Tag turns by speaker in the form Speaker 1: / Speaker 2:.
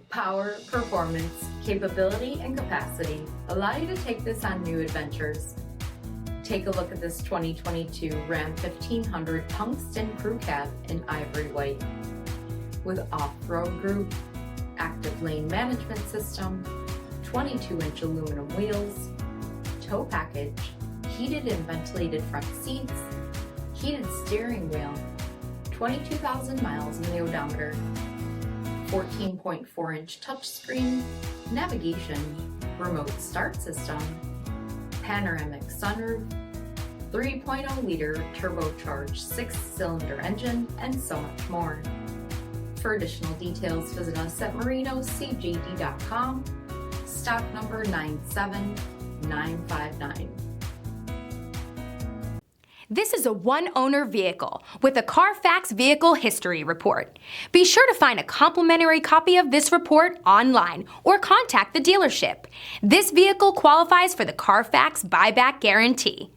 Speaker 1: Power, performance, capability, and capacity allow you to take this on new adventures. Take a look at this 2022 Ram 1500 Tungsten Crew Cab in ivory white. With off-road group, active lane management system, 22-inch aluminum wheels, tow package, heated and ventilated front seats, heated steering wheel, 22,000 miles in the odometer, 14.4-inch touchscreen, navigation, remote start system, panoramic sunroof, 3.0-liter turbocharged 6-cylinder engine, and so much more. For additional details, visit us at marinocjd.com, stock number 97959.
Speaker 2: This is a one-owner vehicle with a CARFAX Vehicle History Report. Be sure to find a complimentary copy of this report online or contact the dealership. This vehicle qualifies for the CARFAX Buyback Guarantee.